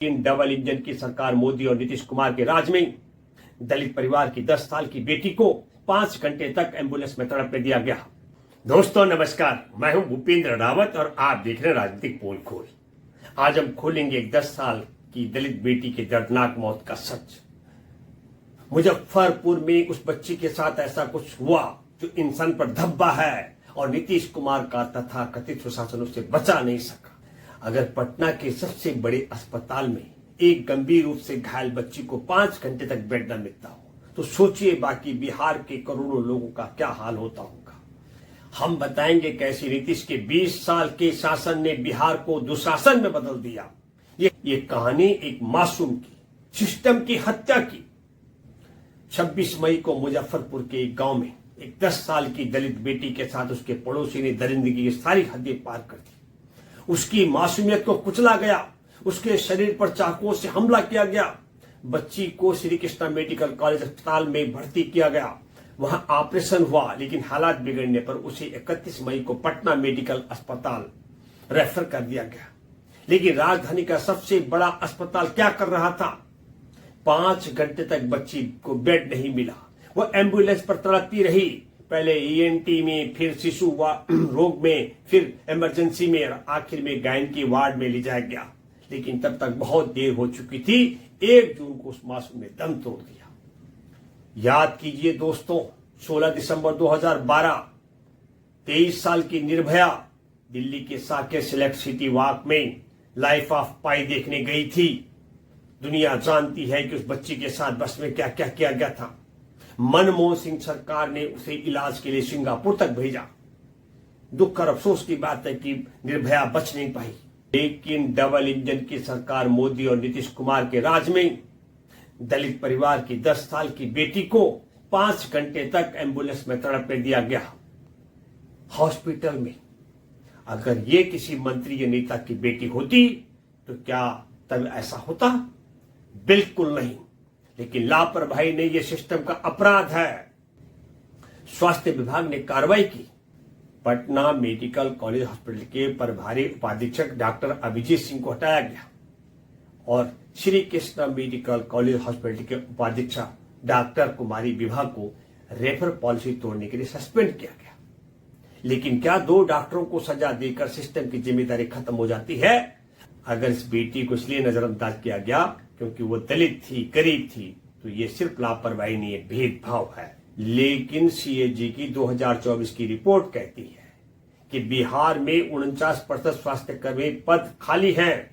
In double engine की सरकार मोदी और नीतीश कुमार के राज में दलित परिवार की 10 साल की बेटी को 5 घंटे तक एम्बुलेंस में तड़पने दिया गया। दोस्तों नमस्कार, मैं हूं भूपेंद्र रावत और आप देख रहे हैं राजनीतिक पोल खोल। आज हम खोलेंगे एक 10 साल की दलित बेटी के दर्दनाक मौत का सच। मुजफ्फरपुर में उस बच्ची के साथ ऐसा कुछ हुआ जो इंसान पर धब्बा है और नीतीश कुमार का तथाकथित सुशासन उससे बचा नहीं सका। अगर पटना के सबसे बड़े अस्पताल में एक गंभीर रूप से घायल बच्ची को 5 घंटे तक बेड न मिलता हो तो सोचिए बाकी बिहार के करोड़ों लोगों का क्या हाल होता होगा। हम बताएंगे कैसे नीतीश के 20 साल के शासन ने बिहार को दुशासन में बदल दिया। ये कहानी एक मासूम की, सिस्टम की हत्या की। 26 मई को मुजफ्फरपुर के एक गांव में एक 10 साल की दलित बेटी के साथ उसके पड़ोसी ने दरिंदगी की सारी हदें पार कर दी। उसकी मासूमियत को कुचला गया, उसके शरीर पर चाकुओं से हमला किया गया। बच्ची को श्री कृष्णा मेडिकल कॉलेज अस्पताल में भर्ती किया गया। वहां ऑपरेशन हुआ, लेकिन हालात बिगड़ने पर उसे 31 मई को पटना मेडिकल अस्पताल रेफर कर दिया गया। लेकिन राजधानी का सबसे बड़ा अस्पताल क्या कर रहा था? 5 घंटे तक बच्ची को बेड नहीं मिला। वो एम्बुलेंस पर तड़पती रही, पहले ईएनटी में, फिर शिशु रोग में, फिर इमरजेंसी में और आखिर में गायन की वार्ड में ले जाया गया। लेकिन तब तक बहुत देर हो चुकी थी। 1 जून को उस मासूम ने दम तोड़ दिया। याद कीजिए दोस्तों, 16 दिसंबर 2012 23 साल की निर्भया दिल्ली के साकेत सिलेक्ट सिटी वॉक में लाइफ ऑफ पाई देखने गई थी। दुनिया जानती है कि उस बच्ची के साथ बस में क्या क्या किया गया था। मनमोहन सिंह सरकार ने उसे इलाज के लिए सिंगापुर तक भेजा। दुख और अफसोस की बात है कि निर्भया बच नहीं पाई। लेकिन डबल इंजन की सरकार मोदी और नीतीश कुमार के राज में दलित परिवार की 10 साल की बेटी को 5 घंटे तक एम्बुलेंस में तड़पने दिया गया, हॉस्पिटल में। अगर ये किसी मंत्री या नेता की बेटी होती तो क्या तब ऐसा होता? बिल्कुल नहीं। लेकिन लापरवाही नहीं, ये सिस्टम का अपराध है। स्वास्थ्य विभाग ने कार्रवाई की। पटना मेडिकल कॉलेज हॉस्पिटल के प्रभारी उपाधीक्षक डॉक्टर अभिजीत सिंह को हटाया गया और Shri Krishna medical college hospital के उपाधीक्षक डॉक्टर कुमारी विभा को रेफर पॉलिसी तोड़ने के लिए सस्पेंड किया गया। लेकिन क्या 2 डॉक्टरों को सजा देकर सिस्टम की जिम्मेदारी खत्म हो जाती है? अगर इस बेटी को इसलिए नजरअंदाज किया गया क्योंकि वो दलित थी, गरीब थी, तो ये सिर्फ लापरवाही नहीं है, भेदभाव है। लेकिन सीएजी की 2024 की रिपोर्ट कहती है कि बिहार में 49% स्वास्थ्यकर्मी पद खाली हैं।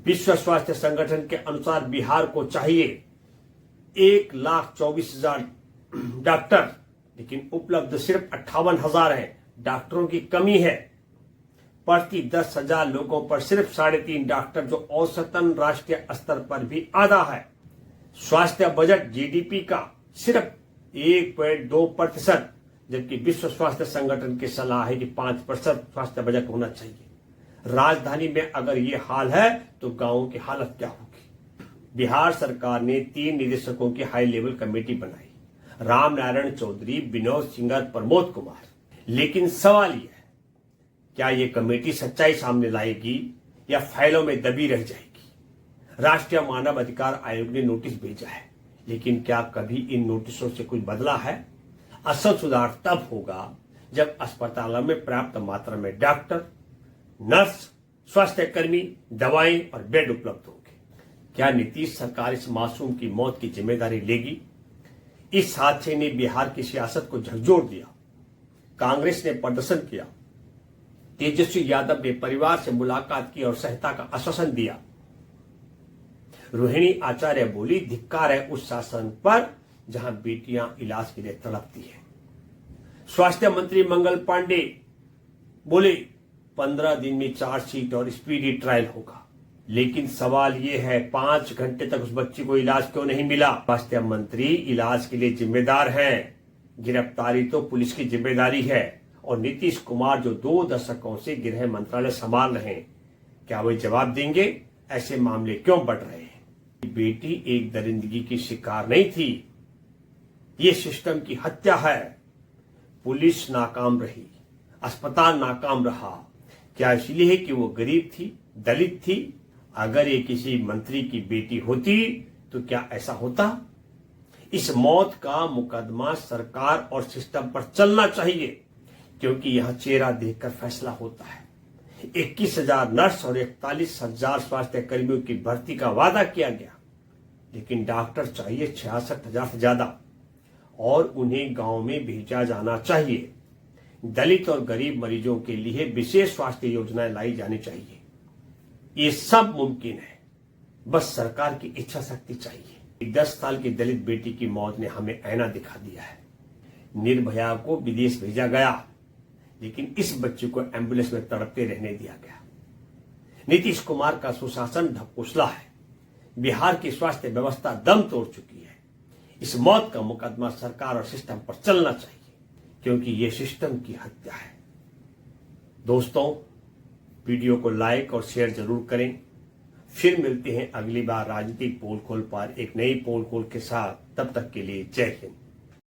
विश्व स्वास्थ्य संगठन के अनुसार बिहार को चाहिए 1,24,000 डॉक्टर, लेकिन उपलब्ध सिर्फ 58,000 है। डॉक्टरों की कमी है। प्रति 10,000 लोगों पर सिर्फ 3.5 डॉक्टर, जो औसतन राष्ट्रीय स्तर पर भी आधा है। स्वास्थ्य बजट जीडीपी का सिर्फ 1.2%, जबकि विश्व स्वास्थ्य संगठन की सलाह है कि 5% स्वास्थ्य बजट होना चाहिए। राजधानी में अगर ये हाल है तो गांवों की हालत क्या होगी? बिहार सरकार ने 3 निदेशकों की हाई लेवल कमेटी बनाई, राम नारायण चौधरी, विनोद सिंगर, प्रमोद कुमार। लेकिन सवाल यह है, क्या ये कमेटी सच्चाई सामने लाएगी या फाइलों में दबी रह जाएगी? राष्ट्रीय मानव अधिकार आयोग ने नोटिस भेजा है, लेकिन क्या कभी इन नोटिसों से कुछ बदला है? असल सुधार तब होगा जब अस्पतालों में पर्याप्त मात्रा में डॉक्टर, नर्स, स्वास्थ्यकर्मी, दवाएं और बेड उपलब्ध होंगे। क्या नीतीश सरकार इस मासूम की मौत की जिम्मेदारी लेगी? इस हादसे ने बिहार की सियासत को झकझोर दिया। कांग्रेस ने प्रदर्शन किया, तेजस्वी यादव ने परिवार से मुलाकात की और सहायता का आश्वासन दिया। रोहिणी आचार्य बोली, धिक्कार है उस शासन पर जहां बेटियां इलाज के लिए तड़पती हैं। स्वास्थ्य मंत्री मंगल पांडे बोले, 15 दिन में चार्जशीट और स्पीडी ट्रायल होगा। लेकिन सवाल यह है, 5 घंटे तक उस बच्ची को इलाज क्यों नहीं मिला? स्वास्थ्य मंत्री इलाज के लिए जिम्मेदार हैं, गिरफ्तारी तो पुलिस की जिम्मेदारी है। और नीतीश कुमार जो 2 दशकों से गृह मंत्रालय संभाल रहे हैं, क्या वे जवाब देंगे? ऐसे मामले क्यों बढ़ रहे हैं? बेटी एक दरिंदगी की शिकार नहीं थी, ये सिस्टम की हत्या है। पुलिस नाकाम रही, अस्पताल नाकाम रहा। क्या इसलिए कि वो गरीब थी, दलित थी। अगर ये किसी मंत्री की बेटी होती तो क्या ऐसा होता? इस मौत का मुकदमा सरकार और सिस्टम पर चलना चाहिए, क्योंकि यह चेहरा देखकर फैसला होता है। 21,000 नर्स और 41,000 स्वास्थ्य कर्मियों की भर्ती का वादा किया गया, लेकिन डॉक्टर चाहिए 66,000 से ज्यादा, और उन्हें गांव में भेजा जाना चाहिए। दलित और गरीब मरीजों के लिए विशेष स्वास्थ्य योजनाएं लाई जानी चाहिए। ये सब मुमकिन है, बस सरकार की इच्छा शक्ति चाहिए। 10 साल की दलित बेटी की मौत ने हमें आईना दिखा दिया है। निर्भया को विदेश भेजा गया, लेकिन इस बच्चे को एम्बुलेंस में तड़पते रहने दिया गया। नीतीश कुमार का सुशासन ढकोसला है। बिहार की स्वास्थ्य व्यवस्था दम तोड़ चुकी है। इस मौत का मुकदमा सरकार और सिस्टम पर चलना चाहिए, क्योंकि यह सिस्टम की हत्या है। दोस्तों, वीडियो को लाइक और शेयर जरूर करें। फिर मिलते हैं अगली बार राजनीतिक पोल खोल पर एक नई पोल खोल के साथ। तब तक के लिए जय हिंद।